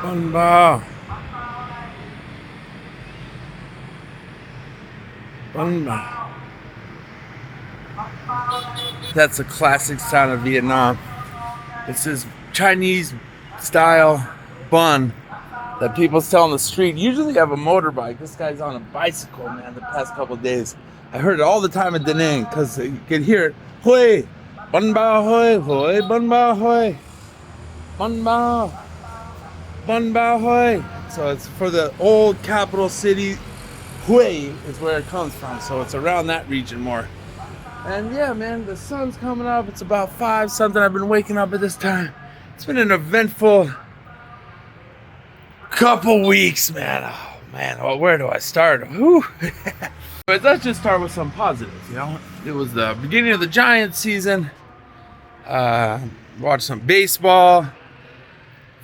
Bun Bao. Bun Bao. That's a classic sound of Vietnam. It's this Chinese style bun that people sell on the street. Usually have a motorbike. This guy's on a bicycle, man, the past couple of days. I heard it all the time in Da Nang because you could hear it. Hue, Bun Bao Hue, Hue, Bun Bao Hue, Bun Bao, Bun Bao Hue. So it's for the old capital city. Hue is where it comes from. So it's around that region more. And yeah, man, the sun's coming up. It's about 5 something. I've been waking up at this time. It's been an eventful couple weeks, man. Oh man, well, where do I start? But let's just start with some positives. It was the beginning of the Giants season. Watched some baseball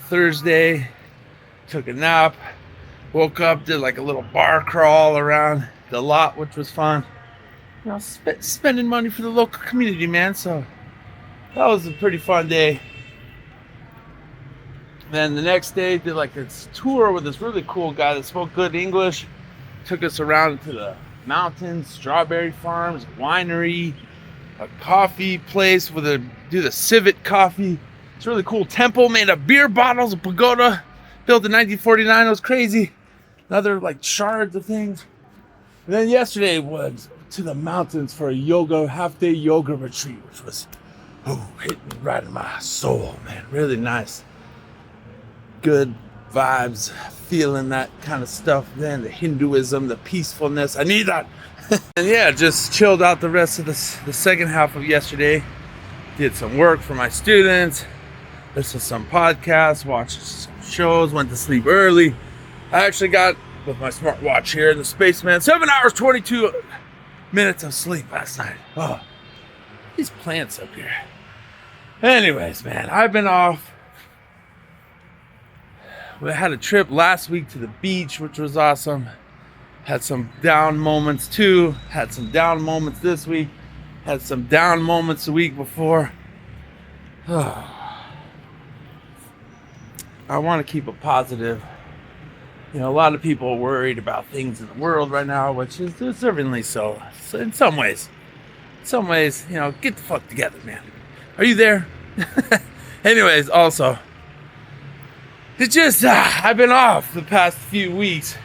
Thursday. Took a nap. Woke up, did like a little bar crawl around Dalat, which was fun. Spending money for the local community, man. So that was a pretty fun day. Then the next day, did like this tour with this really cool guy that spoke good English. Took us around to the mountains, strawberry farms, winery, a coffee place do the civet coffee. It's a really cool temple made of beer bottles, a pagoda built in 1949. It was crazy. Another like shards of things. And then yesterday was to the mountains for a half-day yoga retreat, which was hitting me right in my soul, man. Really nice. Good vibes, feeling that kind of stuff. Then the Hinduism, the peacefulness. I need that. And yeah, just chilled out the rest of the second half of yesterday. Did some work for my students. Listened to some podcasts, watched some shows, went to sleep early. I actually got, with my smartwatch here in the Spaceman, 7 hours, 22 minutes of sleep last night. Oh, these plants up here. Anyways, man, I've been off. We had a trip last week to the beach, which was awesome. Had some down moments too. Had some down moments this week. Had some down moments the week before. I want to keep it positive. A lot of people are worried about things in the world right now, which is deservingly so. So in some ways, get the fuck together, man. Are you there? Anyways, also, it's just, I've been off the past few weeks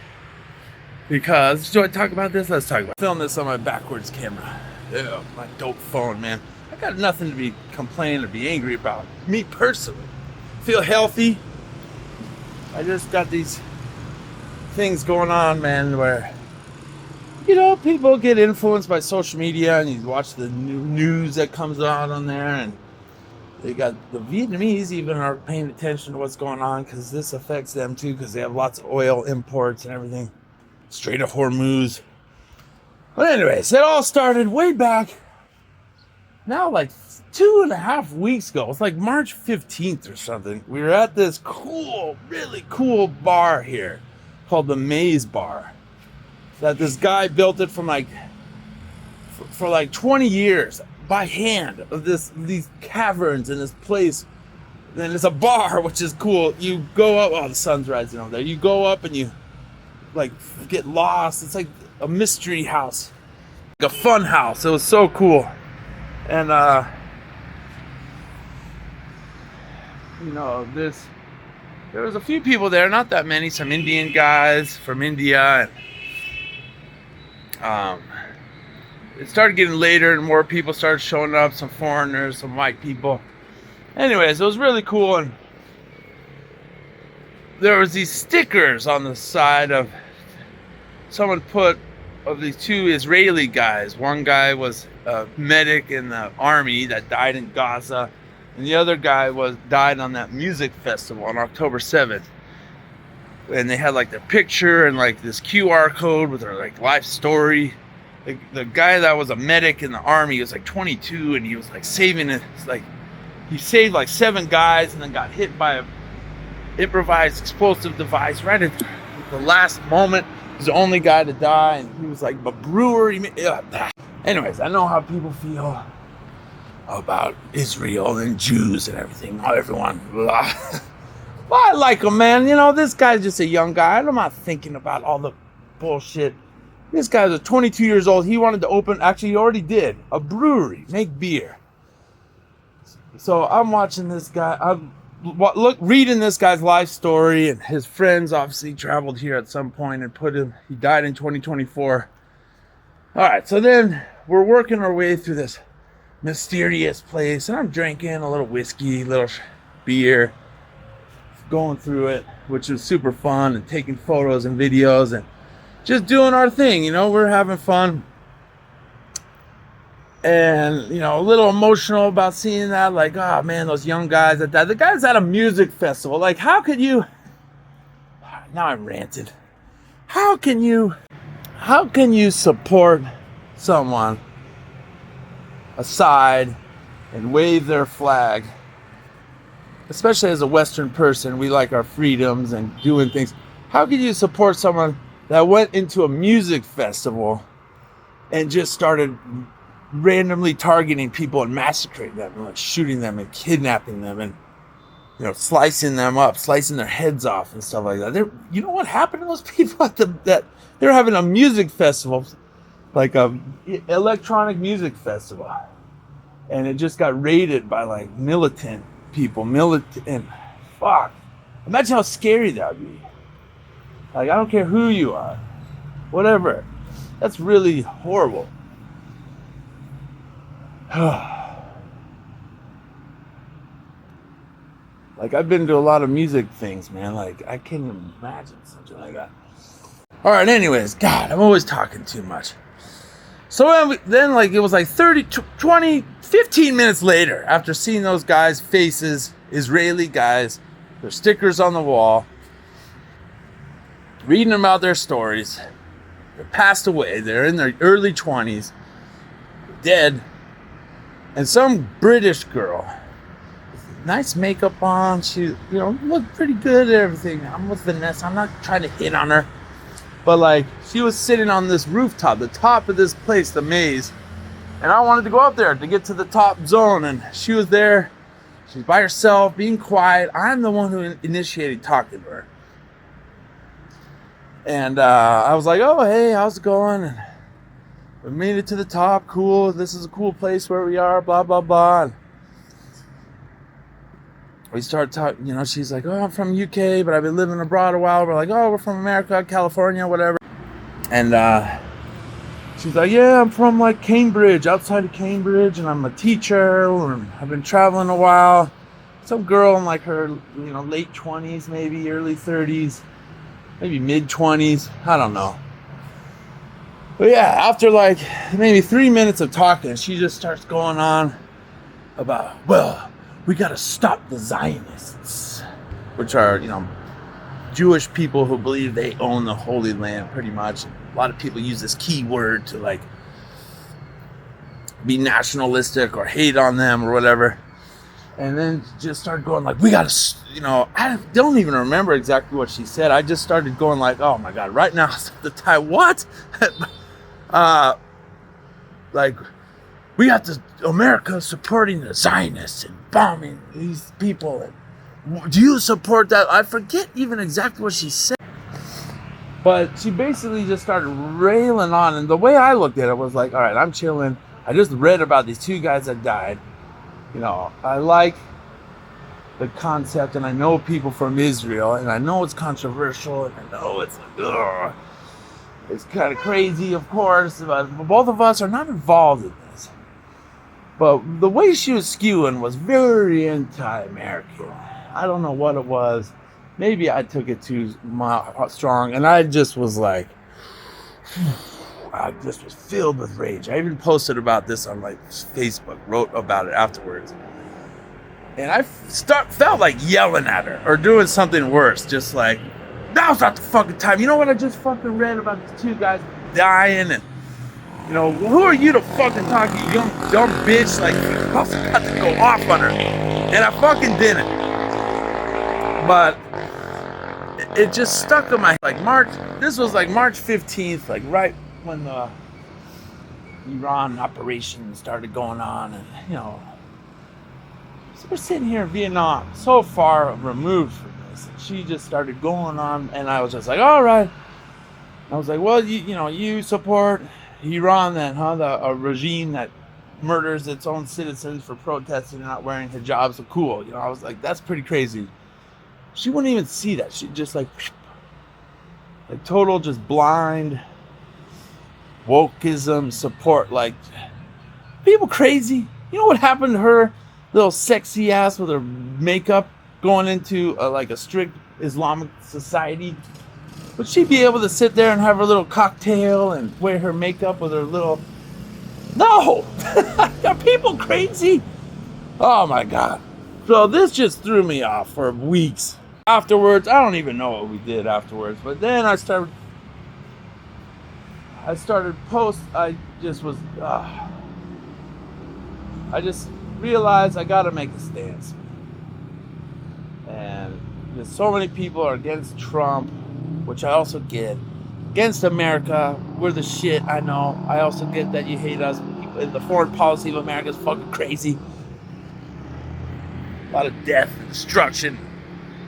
because, do I talk about this? Let's talk about it. Film this on my backwards camera. Yeah, my dope phone, man. I got nothing to be complaining or be angry about. Me personally. Feel healthy. I just got these things going on, man, where people get influenced by social media, and you watch the news that comes out on there, and they got the Vietnamese even are paying attention to what's going on because this affects them too, because they have lots of oil imports and everything straight up Hormuz. But anyways, it all started way back now, like 2.5 weeks ago. It's like March 15th or something. We were at this really cool bar here called the Maze Bar, that this guy built it from for like 20 years by hand, of these caverns in this place. Then it's a bar, which is cool. You go up, the sun's rising over there. You go up and you like get lost. It's like a mystery house, like a fun house. It was so cool. And there was a few people there, not that many, some Indian guys from India, and it started getting later and more people started showing up, some foreigners, some white people. Anyways, it was really cool, and there was these stickers on the side of these two Israeli guys. One guy was a medic in the army that died in Gaza, and the other guy died on that music festival on October 7th. And they had like their picture and like this QR code with their like life story. The guy that was a medic in the army was like 22, and he was like saving it. It's like he saved like 7 guys and then got hit by a improvised explosive device right at the last moment. He was the only guy to die, and he was like a brewer. Anyways, I know how people feel about Israel and Jews and everything. Everyone, blah. Well, I like him, man. You know, this guy's just a young guy. I'm not thinking about all the bullshit. This guy was 22 years old. He wanted to open, actually, he already did, a brewery, make beer. So I'm watching this guy. I'm reading this guy's life story, and his friends obviously traveled here at some point and he died in 2024. All right, so then we're working our way through this mysterious place, and I'm drinking a little whiskey, little beer, going through it, which was super fun, and taking photos and videos and just doing our thing. You know, we're having fun. And, you know, a little emotional about seeing that, like, oh man, those young guys that died. The guys at a music festival, like, how could you, now I'm ranted. How can you support someone aside and wave their flag? Especially as a Western person, we like our freedoms and doing things. How can you support someone that went into a music festival and just started randomly targeting people and massacring them and like shooting them and kidnapping them and, you know, slicing them up, slicing their heads off and stuff like that? You know what happened to those people that they're having a music festival, like a electronic music festival, and it just got raided by like militant people, and fuck, imagine how scary that would be. Like, I don't care who you are, whatever, that's really horrible. Like, I've been to a lot of music things, man. Like, I can't even imagine something like that. All right, anyways, God, I'm always talking too much. So then like, it was like 30, 20, 15 minutes later, after seeing those guys' faces, Israeli guys, their stickers on the wall, reading about their stories. They're passed away. They're in their early 20s, dead. And some British girl, nice makeup on, she, you know, looked pretty good at everything. I'm with Vanessa. I'm not trying to hit on her. But like, she was sitting on this rooftop, the top of this place, the maze. And I wanted to go up there to get to the top zone. And she was there. She's by herself, being quiet. I'm the one who initiated talking to her. And I was like, oh, hey, how's it going? And we made it to the top. Cool. This is a cool place where we are, blah, blah, blah. And we start talking, you know, she's like, oh, I'm from UK, but I've been living abroad a while. We're like, oh, we're from America, California, whatever. And she's like, yeah, I'm from like Cambridge, outside of Cambridge, and I'm a teacher. I've been traveling a while. Some girl in like her, you know, late 20s, maybe early 30s, maybe mid 20s. I don't know. But yeah, after like maybe 3 minutes of talking, she just starts going on about, well, we got to stop the Zionists, which are, you know, Jewish people who believe they own the Holy Land pretty much. A lot of people use this key word to like be nationalistic or hate on them or whatever. And then just started going like, we got to, you know, I don't even remember exactly what she said. I just started going like, oh my God, right now is the time. What? Like, we got America supporting the Zionists and bombing these people. And do you support that? I forget even exactly what she said. But she basically just started railing on. And the way I looked at it was like, all right, I'm chilling. I just read about these two guys that died. You know, I like the concept, and I know people from Israel, and I know it's controversial, and I know it's like, ugh. It's kind of crazy, of course, but both of us are not involved in this. But the way she was skewing was very anti-American. I don't know what it was. Maybe I took it too strong, and I just was like, I just was filled with rage. I even posted about this on my Facebook, wrote about it afterwards. And I felt like yelling at her or doing something worse, just like, now's not the fucking time. You know what I just fucking read about the two guys dying, and you know, who are you to fucking talk, you young dumb bitch? Like, I was about to go off on her, and I fucking didn't. But it just stuck in my head. This was like March 15th, like right when the Iran operation started going on, and you know, so we're sitting here in Vietnam, so far removed from this. politics. She just started going on, and I was just like, all right. I was like, well, you support Iran then, huh? A regime that murders its own citizens for protesting and not wearing hijabs. So cool. I was like, that's pretty crazy. She wouldn't even see that. She just like total just blind wokeism support. Like, people crazy. You know what happened to her little sexy ass with her makeup going into like a strict Islamic society? Would she be able to sit there and have her little cocktail and wear her makeup with her little... No! Are people crazy? Oh my God. So this just threw me off for weeks. Afterwards, I don't even know what we did afterwards, but then I started post. I just realized I gotta make a stance. And there's so many people are against Trump, which I also get. Against America, we're the shit, I know. I also get that you hate us. The foreign policy of America is fucking crazy. A lot of death, destruction,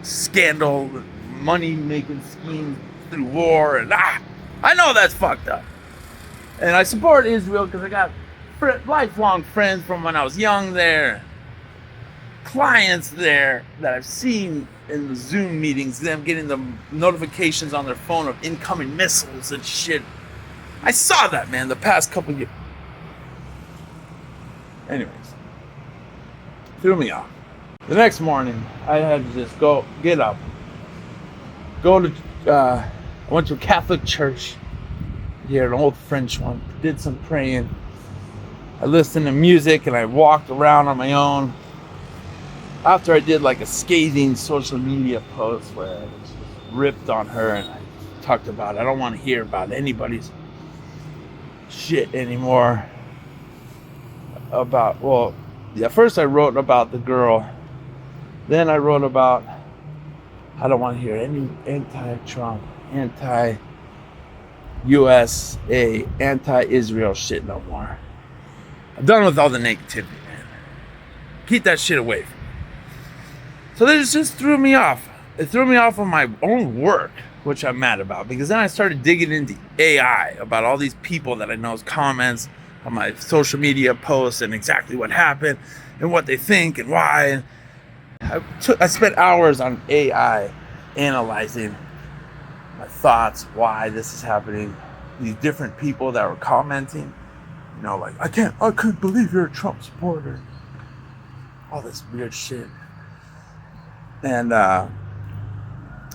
scandal, money-making schemes through war, and I know that's fucked up. And I support Israel because I got lifelong friends from when I was young there. Clients there that I've seen in the Zoom meetings, them getting the notifications on their phone of incoming missiles and shit. I saw that, man, the past couple years. Anyways, threw me off. The next morning, I had to just get up, I went to a Catholic church here, an old French one, did some praying. I listened to music and I walked around on my own. After I did like a scathing social media post where I just ripped on her and I talked about, I don't want to hear about anybody's shit anymore. First I wrote about the girl. Then I wrote about, I don't want to hear any anti-Trump, anti-USA, anti-Israel shit no more. I'm done with all the negativity, man. Keep that shit away from me. So this just threw me off. It threw me off on my own work, which I'm mad about, because then I started digging into AI about all these people that I know's comments on my social media posts and exactly what happened and what they think and why. I spent hours on AI analyzing my thoughts, why this is happening, these different people that were commenting, like, I couldn't believe you're a Trump supporter, all this weird shit. And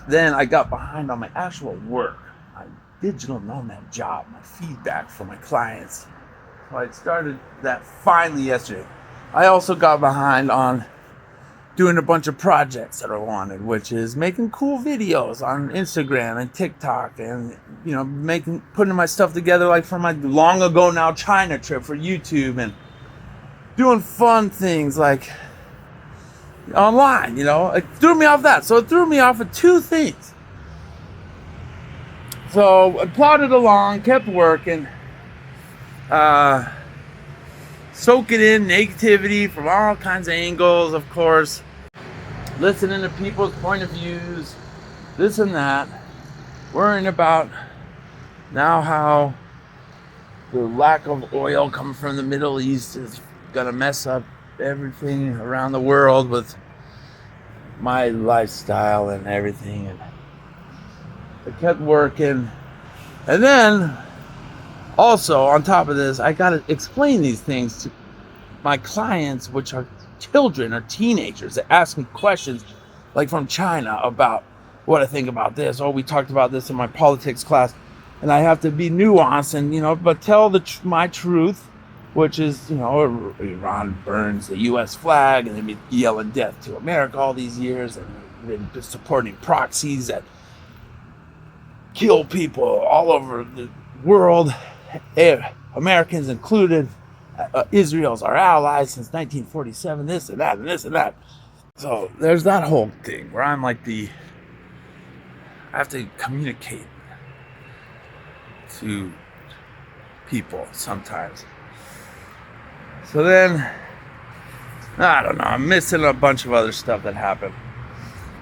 then I got behind on my actual work, my digital nomad job, my feedback from my clients. So I started that finally yesterday. I also got behind on doing a bunch of projects that I wanted, which is making cool videos on Instagram and TikTok, and putting my stuff together like from my long ago now China trip for YouTube, and doing fun things like online. It threw me off that. So it threw me off of two things. So I plodded along, kept working, soaking in negativity from all kinds of angles, of course, listening to people's point of views, this and that, worrying about now how the lack of oil coming from the Middle East is gonna mess up everything around the world with my lifestyle and everything. And I kept working, and then also on top of this, I gotta explain these things to my clients, which are children or teenagers, that ask me questions like from China about what I think about this. We talked about this in my politics class, and I have to be nuanced and but tell my truth, which is Iran burns the U.S. flag and they've been yelling death to America all these years, and they've been supporting proxies that kill people all over the world, Americans included. Israel's our ally since 1947, this and that and this and that. So there's that whole thing where I'm like I have to communicate to people sometimes. So then, I don't know, I'm missing a bunch of other stuff that happened.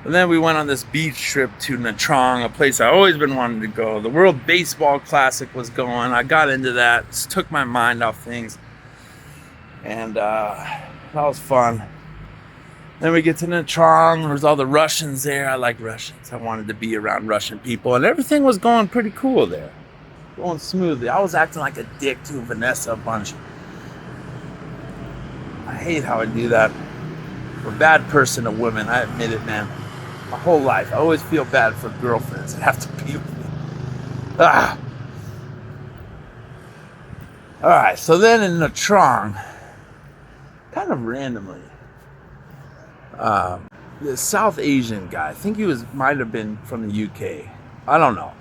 And then we went on this beach trip to Nha Trang, a place I always been wanting to go. The World Baseball Classic was going. I got into that, just took my mind off things, and that was fun. Then we get to Nha Trang. There's all the Russians there. I like Russians. I wanted to be around Russian people, and everything was going pretty cool there, going smoothly. I was acting like a dick to Vanessa a bunch. I hate how I do that. I'm a bad person to women. I admit it, man. My whole life, I always feel bad for girlfriends that have to be with me. All right, so then in Nha Trang, kind of randomly, this South Asian guy, I think he might have been from the UK. I don't know.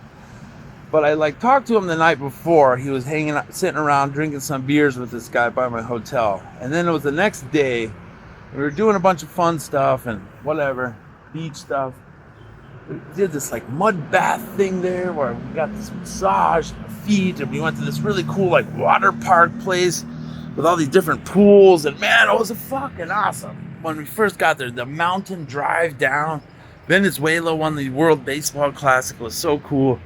But I talked to him the night before. He was hanging out, sitting around drinking some beers with this guy by my hotel. And then it was the next day. We were doing a bunch of fun stuff and whatever, beach stuff. We did this mud bath thing there where we got this massage on our feet, and we went to this really cool water park place with all these different pools, and man, it was fucking awesome. When we first got there, the mountain drive down, Venezuela won the World Baseball Classic, was so cool.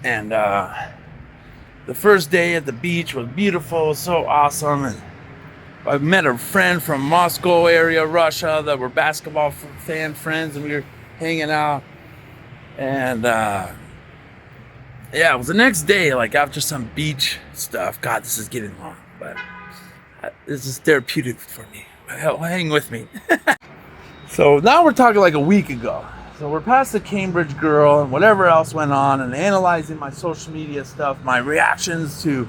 And the first day at the beach was beautiful, it was so awesome. And I met a friend from Moscow area, Russia, that were basketball fan friends, and we were hanging out. And yeah, it was the next day, after some beach stuff. God, this is getting long, but this is therapeutic for me. Hang with me. So now we're talking a week ago. So we're past the Cambridge girl and whatever else went on, and analyzing my social media stuff, my reactions to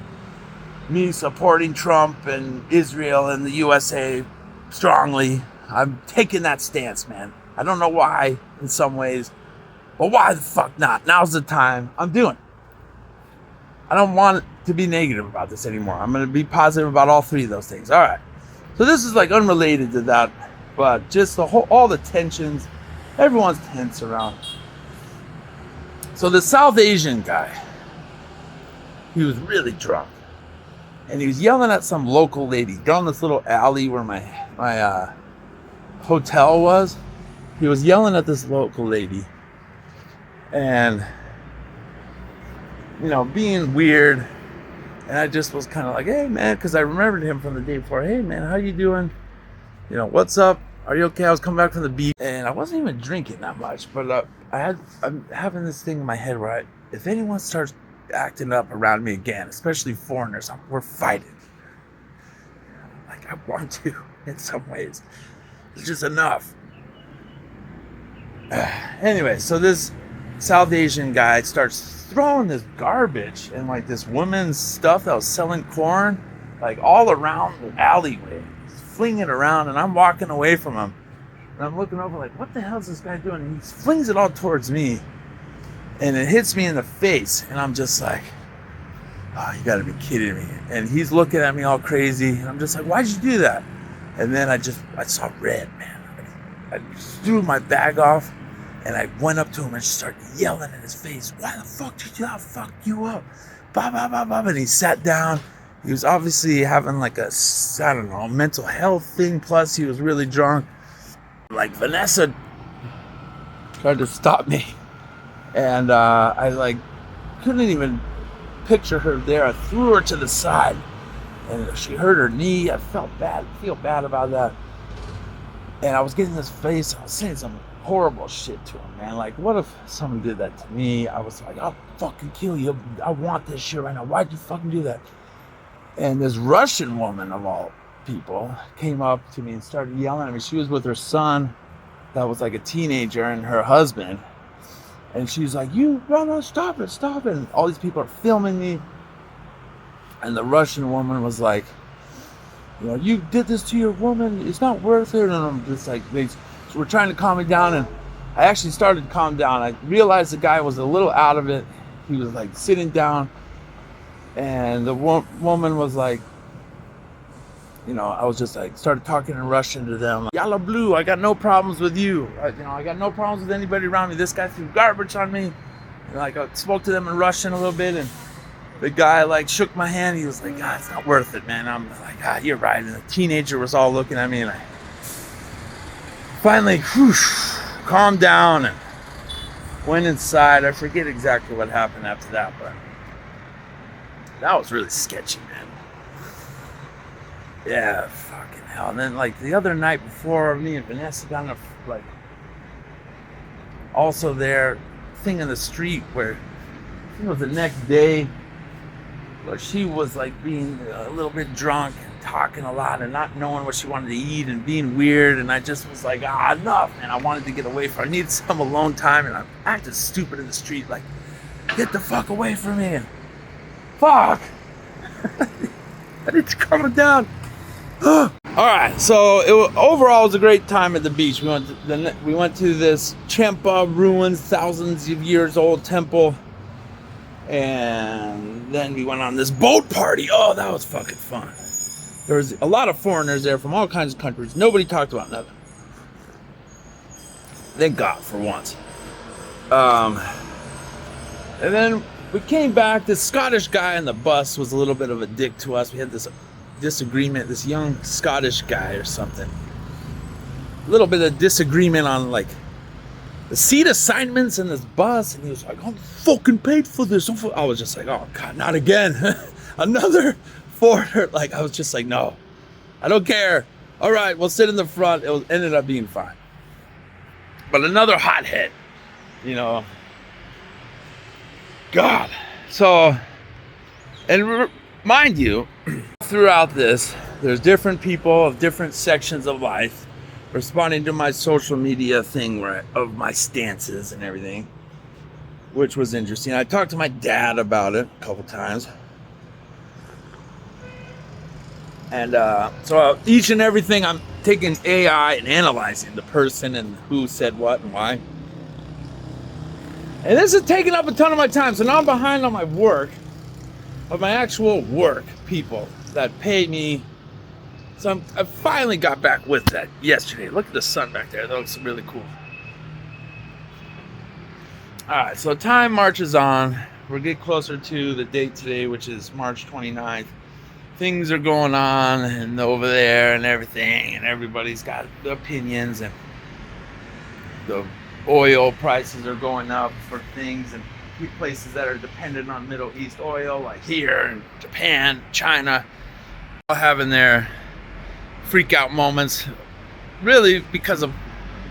me supporting Trump and Israel and the USA strongly. I'm taking that stance, man. I don't know why in some ways, but why the fuck not? Now's the time. I'm doing it. I don't want to be negative about this anymore. I'm going to be positive about all three of those things. All right. So this is unrelated to that, but just all the tensions. Everyone's tense around. So the South Asian guy, he was really drunk. And he was yelling at some local lady down this little alley where my hotel was. He was yelling at this local lady. And, being weird. And I just was kind of hey, man, because I remembered him from the day before. Hey, man, how you doing? What's up? Are you okay? I was coming back from the beach. And I wasn't even drinking that much. But I'm having this thing in my head where if anyone starts acting up around me again, especially foreigners, we're fighting. I want to in some ways. It's just enough. Anyway, so this South Asian guy starts throwing this garbage and this woman's stuff that was selling corn all around the alleyway. He's flinging it around, and I'm walking away from him, and I'm looking over what the hell is this guy doing? And he flings it all towards me, and it hits me in the face, and I'm just oh, you gotta be kidding me. And he's looking at me all crazy, and I'm just why'd you do that? And then I saw red, man. I threw my bag off, and I went up to him and started yelling in his face, why the fuck did you do that? I'll fuck you up. Bah, bah, bah, bah. And he sat down. He was obviously having I don't know, mental health thing, plus he was really drunk. Vanessa tried to stop me. And I couldn't even picture her there. I threw her to the side, and she hurt her knee. I feel bad about that. And I was getting this face. I was saying some horrible shit to him, man. What if someone did that to me? I was I'll fucking kill you. I want this shit right now. Why'd you fucking do that? And this Russian woman, of all people, came up to me and started yelling at me. She was with her son that was a teenager, and her husband. And she's no, stop it. And all these people are filming me. And the Russian woman was you did this to your woman. It's not worth it. And I'm just they were trying to calm me down. And I actually started to calm down. I realized the guy was a little out of it. He was sitting down. And the woman was I was just started talking in Russian to them. Yalla blue, I got no problems with you. I got no problems with anybody around me. This guy threw garbage on me. And I spoke to them in Russian a little bit, and the guy shook my hand. He was it's not worth it, man. I'm you're right. And the teenager was all looking at me, and I finally, calmed down and went inside. I forget exactly what happened after that, but that was really sketchy, man. Yeah, fucking hell. And then, like, the other night before, me and Vanessa got on a, like, also there, thing in the street where, I think it was the next day, where she was, like, being a little bit drunk and talking a lot and not knowing what she wanted to eat and being weird. And I just was like, enough, man. I wanted to get away from her. I needed some alone time, and I acted stupid in the street, like, get the fuck away from me. And fuck. I need to calm down. All right, so overall it was a great time at the beach. We went to this Champa ruins, thousands of years old temple, and then we went on this boat party. Oh, that was fucking fun. There was a lot of foreigners there from all kinds of countries. Nobody talked about nothing. Thank God for once. And then we came back. This Scottish guy on the bus was a little bit of a dick to us. We had this disagreement, this young Scottish guy or something. A little bit of disagreement on, like, the seat assignments in this bus. And he was like, I'm fucking paid for this. I was just like, oh, God, not again. Another foreigner. Like, I was just like, no, I don't care. All right, we'll sit in the front. It ended up being fine. But another hothead, you know. God. So, and mind you, throughout this, there's different people of different sections of life responding to my social media thing of my stances and everything, which was interesting. I talked to my dad about it a couple times. And so each and everything, I'm taking AI and analyzing the person and who said what and why. And this is taking up a ton of my time. So now I'm behind on my work, of my actual work people that pay me. So I finally got back with that yesterday. Look at the sun back there. That looks really cool. All right, so time marches on. We're getting closer to the date today, which is March 29th. Things are going on and over there and everything, and everybody's got opinions, and the oil prices are going up for things, and places that are dependent on Middle East oil, like here in Japan, China, all having their freak out moments, really because of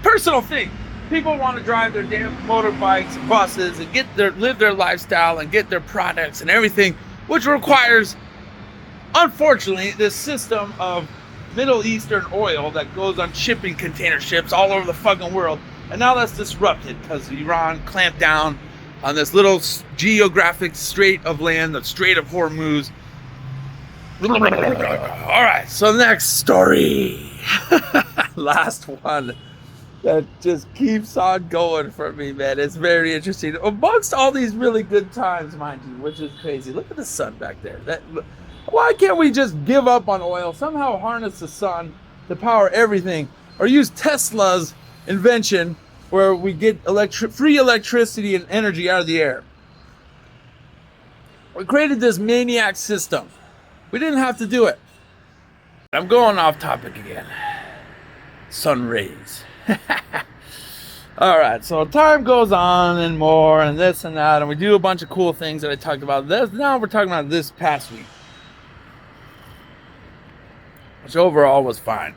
personal things. People want to drive their damn motorbikes and buses and live their lifestyle and get their products and everything, which requires, unfortunately, this system of Middle Eastern oil that goes on shipping container ships all over the fucking world. And now that's disrupted because Iran clamped down on this little geographic strait of land, the Strait of Hormuz. All right, so next story. Last one that just keeps on going for me, man. It's very interesting. Amongst all these really good times, mind you, which is crazy. Look at the sun back there. Why can't we just give up on oil, somehow harness the sun to power everything, or use Tesla's invention where we get free electricity and energy out of the air? We created this maniac system. We didn't have to do it. I'm going off topic again. Sun rays. All right, so time goes on and more and this and that, and we do a bunch of cool things that I talked about. Now we're talking about this past week, which overall was fine,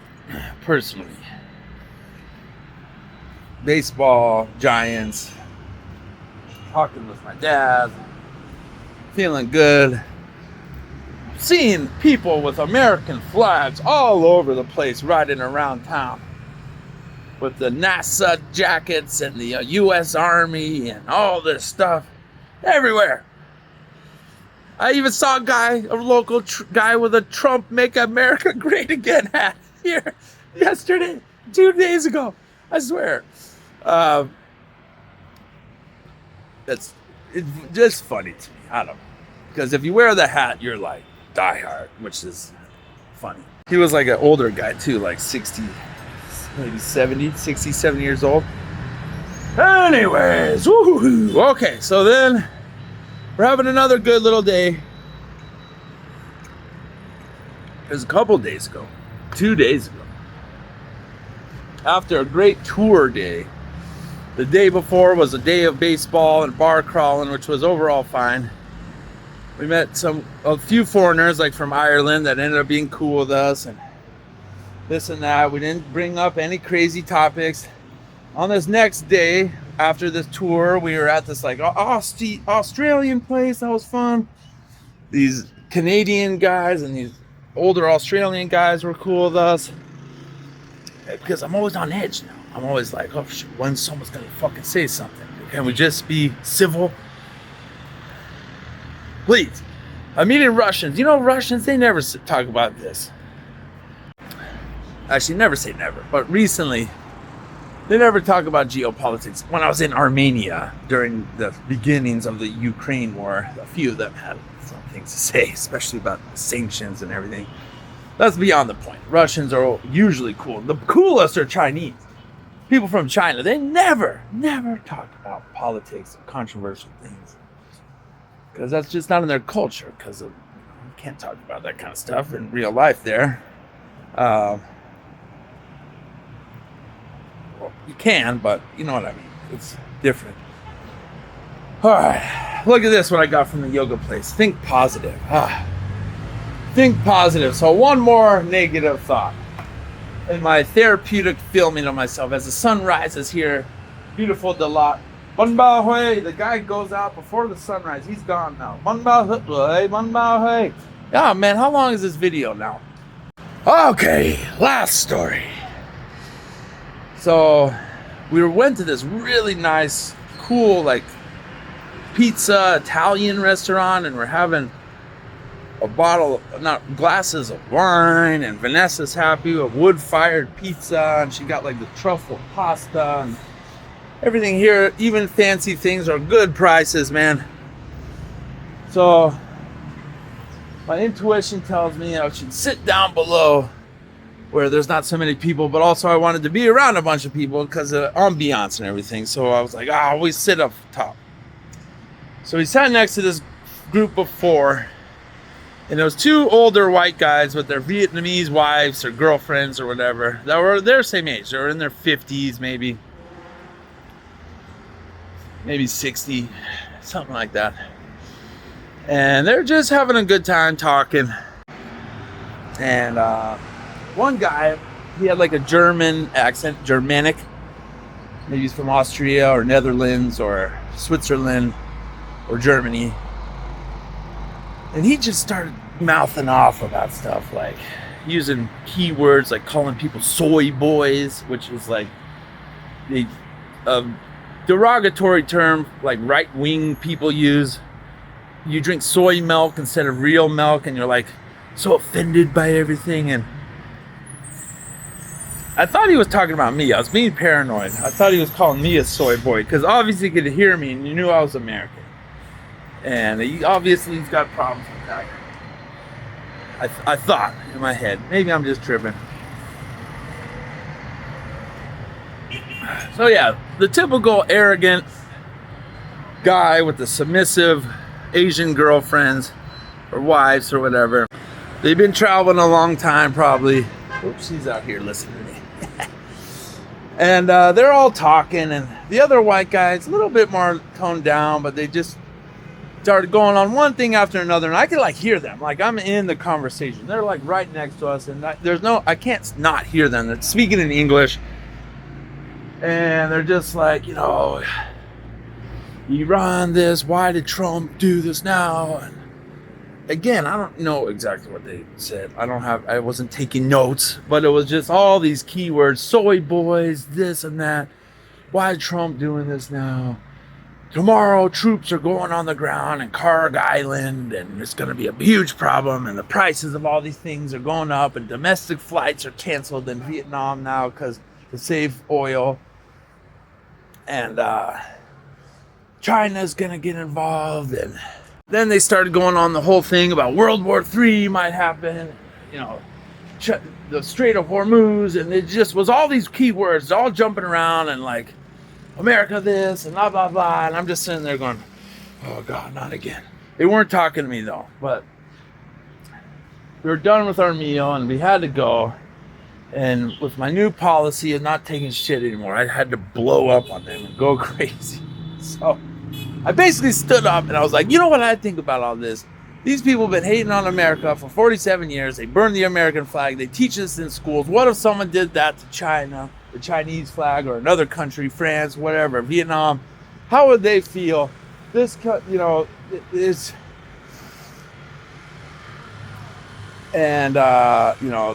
personally. Baseball, Giants, talking with my dad, feeling good. Seeing people with American flags all over the place riding around town with the NASA jackets and the U.S. Army and all this stuff everywhere. I even saw a local guy with a Trump Make America Great Again hat here yesterday, 2 days ago. I swear. It's just funny to me. I don't know. Because if you wear the hat, you're like diehard, which is funny. He was like an older guy too, like 60, maybe 70 years old. Anyways, woo-hoo. Okay, so then we're having another good little day. It was a couple days ago, 2 days ago. after a great tour day. The day before was a day of baseball and bar crawling, which was overall fine. We met a few foreigners, like from Ireland, that ended up being cool with us and this and that. We didn't bring up any crazy topics. On this next day, after this tour, we were at this like Australian place. That was fun. These Canadian guys and these older Australian guys were cool with us. Because I'm always on edge now. I'm always like, oh shit, when someone's gonna fucking say something. Can we just be civil? Please. I'm meeting Russians. You know, Russians, they never talk about this. Actually, never say never. But recently, they never talk about geopolitics. When I was in Armenia during the beginnings of the Ukraine war, a few of them had some things to say, especially about sanctions and everything. That's beyond the point. Russians are usually cool. The coolest are Chinese. People from China, they never talk about politics or controversial things. Because that's just not in their culture. Because you can't talk about that kind of stuff in real life there. Well, you can, but you know what I mean. It's different. All right. Look at this, what I got from the yoga place. Think positive. Think positive. So one more negative thought. In my therapeutic filming of myself as the sun rises here, beautiful Dalat. Bun Bao Hue, the guy goes out before the sunrise. He's gone now. Bun Bao Hue, Bun Bao Hue. Yeah, man, how long is this video now? Okay, last story. So we went to this really nice, cool, like pizza Italian restaurant, and we're having a glasses of wine, and Vanessa's happy with wood-fired pizza, and she got like the truffle pasta and everything here. Even fancy things are good prices, man. So my intuition tells me I should sit down below where there's not so many people, but also I wanted to be around a bunch of people because of the ambiance and everything. So I was like, I always sit up top. So we sat next to this group of 4. And there was 2 older white guys with their Vietnamese wives or girlfriends or whatever that were their same age. They were in their 50s, maybe 60, something like that. And they're just having a good time talking. And one guy, he had like a German accent, Germanic. Maybe he's from Austria or Netherlands or Switzerland or Germany. And he just started mouthing off about stuff, like using keywords, like calling people soy boys, which is like a derogatory term like right-wing people use. You drink soy milk instead of real milk, and you're like so offended by everything. And I thought he was talking about me. I was being paranoid. I thought he was calling me a soy boy because obviously he could hear me and you knew I was American. And he's got problems with that. I thought in my head. Maybe I'm just tripping. So yeah, the typical arrogant guy with the submissive Asian girlfriends or wives or whatever. They've been traveling a long time probably. Oops, she's out here listening to me. And they're all talking, and the other white guy's a little bit more toned down, but they just started going on one thing after another, and I could like hear them. Like I'm in the conversation. They're like right next to us, and I can't not hear them. They're speaking in English, and they're just like, Iran this, why did Trump do this now? And again, I don't know exactly what they said. I wasn't taking notes, but it was just all these keywords, soy boys, this and that. Why is Trump doing this now? Tomorrow, troops are going on the ground in Karg Island, and it's going to be a huge problem, and the prices of all these things are going up, and domestic flights are canceled in Vietnam now because to save oil. And China's going to get involved, and then they started going on the whole thing about World War III might happen, the Strait of Hormuz, and it just was all these keywords all jumping around and like, America this and blah blah blah, and I'm just sitting there going, oh God, not again. They weren't talking to me though, but we were done with our meal and we had to go, And with my new policy of not taking shit anymore, I had to blow up on them and go crazy. So I basically stood up and I was like, you know what I think about all this? These people have been hating on America for 47 years. They burned the American flag. They teach us in schools. What if someone did that to China, the Chinese flag, or another country, France, whatever, Vietnam? How would they feel? This, is... And,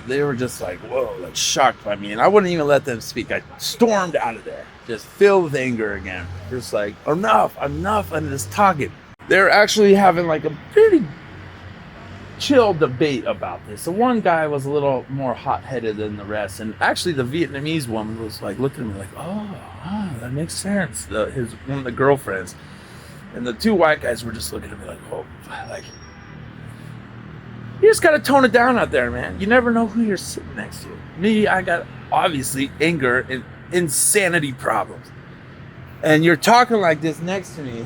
they were just like, whoa, like shocked by me. And I wouldn't even let them speak. I stormed out of there, just filled with anger again. Just like, enough of this talking. They're actually having like a pretty chill debate about this. So one guy was a little more hot-headed than the rest. And actually the Vietnamese woman was like looking at me like, oh, that makes sense. One of the girlfriends. And the two white guys were just looking at me like, oh, like, you just gotta tone it down out there, man. You never know who you're sitting next to. Me, I got obviously anger and insanity problems. And you're talking like this next to me.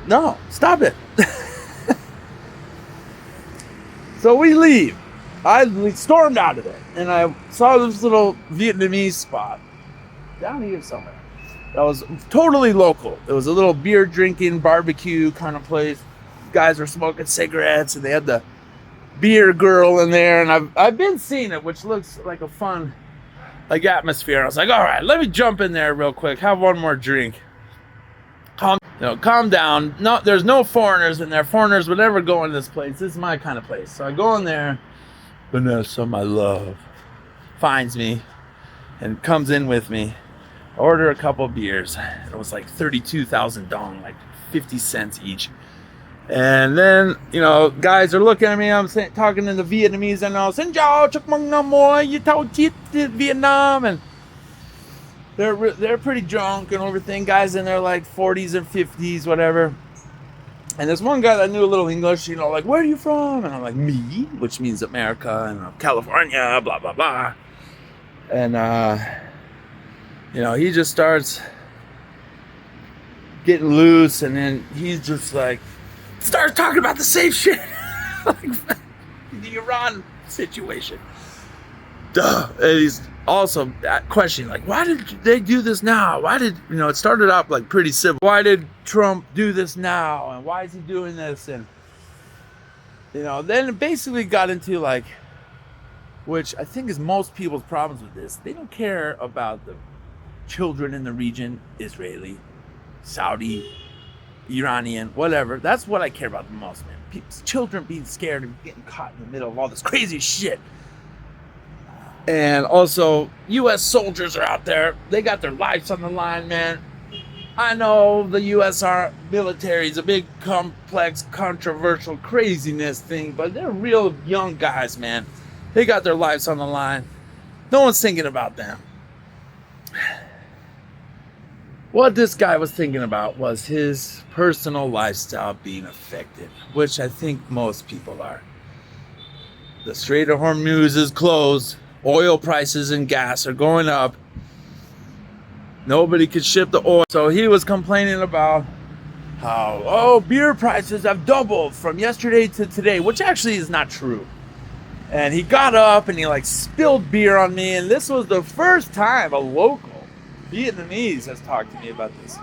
No, stop it. So we leave. I stormed out of there. And I saw this little Vietnamese spot down here somewhere. That was totally local. It was a little beer drinking, barbecue kind of place. Guys were smoking cigarettes and they had the beer girl in there, and I've been seeing it, which looks like a fun like atmosphere. I was like, all right, let me jump in there real quick, have one more drink, calm down. No, there's no foreigners in there. Foreigners would never go in this place. This is my kind of place. So I go in there. Vanessa, my love, finds me and comes in with me. I order a couple beers. It was like 32,000 dong, like 50 cents each. And then, guys are looking at me. I'm talking in the Vietnamese, and all, "Xin chào, chúc mừng năm mới, you tao chít Vietnam," and they're pretty drunk and everything. Guys in their like 40s and 50s, whatever. And there's one guy that knew a little English, like, "Where are you from?" And I'm like, "Me," which means America, and California, blah blah blah. And he just starts getting loose, and then he's just like starts talking about the same shit. Like the Iran situation. Duh. And he's also questioning, like, why did they do this now? Why did, it started out like pretty civil. Why did Trump do this now? And why is he doing this? And, then it basically got into like, which I think is most people's problems with this. They don't care about the children in the region, Israeli, Saudi, Iranian, whatever. That's what I care about the most, man. People's children being scared and getting caught in the middle of all this crazy shit. And also, U.S. soldiers are out there. They got their lives on the line, man. I know the U.S. military is a big, complex, controversial craziness thing, but they're real young guys, man. They got their lives on the line. No one's thinking about them. What this guy was thinking about was his personal lifestyle being affected, which I think most people are. The Strait of Hormuz is closed. Oil prices and gas are going up. Nobody could ship the oil. So he was complaining about how, beer prices have doubled from yesterday to today, which actually is not true. And he got up and he spilled beer on me. And this was the first time a local Vietnamese has talked to me about this.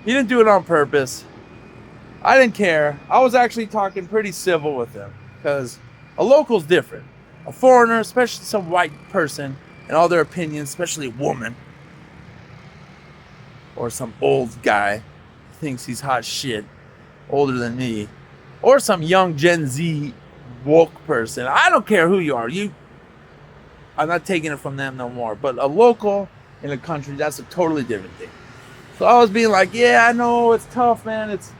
He didn't do it on purpose. I didn't care. I was actually talking pretty civil with him because a local's different. A foreigner, especially some white person, and all their opinions, especially a woman or some old guy thinks he's hot shit, older than me, or some young Gen Z woke person. I don't care who you are. I'm not taking it from them no more. But a local in a country, that's a totally different thing. So I was being like, yeah, I know it's tough, man. It's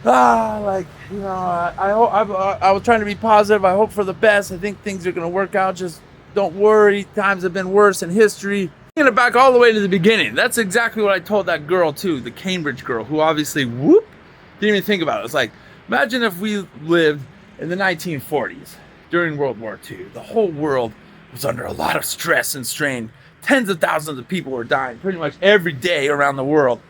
I was trying to be positive. I hope for the best. I think things are going to work out. Just don't worry. Times have been worse in history. Taking it back all the way to the beginning. That's exactly what I told that girl too, the Cambridge girl, who obviously didn't even think about it. It's like, imagine if we lived in the 1940s during World War II. The whole world was under a lot of stress and strain. Tens of thousands of people were dying pretty much every day around the world.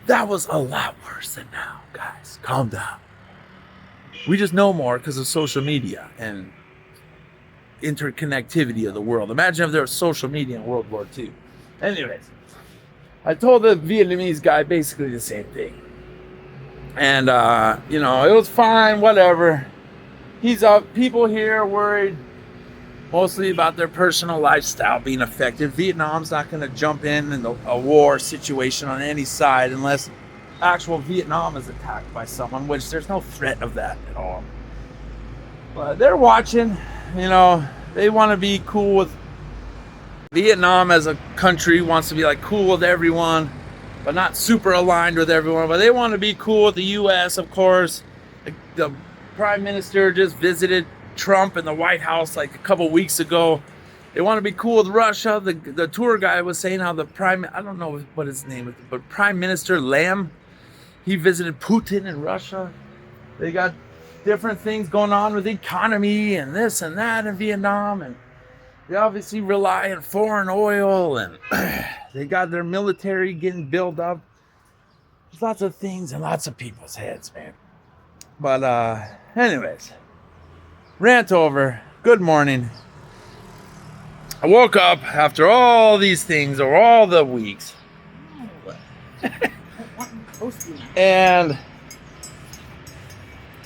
That was a lot worse than now, guys. Calm down. We just know more because of social media and interconnectivity of the world. Imagine if there was social media in World War II. Anyways, I told the Vietnamese guy basically the same thing. And, you know, it was fine, whatever. He's up. People here are worried mostly about their personal lifestyle being affected. Vietnam's not going to jump in a war situation on any side unless actual Vietnam is attacked by someone, which there's no threat of that at all. But they're watching, you know, they want to be cool with Vietnam as a country, wants to be like cool with everyone, but not super aligned with everyone. But they want to be cool with the U.S., of course. The Prime Minister just visited Trump in the White House like a couple weeks ago. They want to be cool with Russia. The tour guy was saying how I don't know what his name is, but Prime Minister Lam, he visited Putin in Russia. They got different things going on with the economy and this and that in Vietnam, and they obviously rely on foreign oil, and they got their military getting built up. There's lots of things in lots of people's heads, man. But anyways, rant over. Good morning. I woke up after all these things over all the weeks. And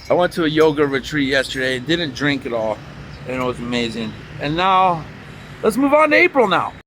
I went to a yoga retreat yesterday, didn't drink at all, and it was amazing. And now, let's move on to April now.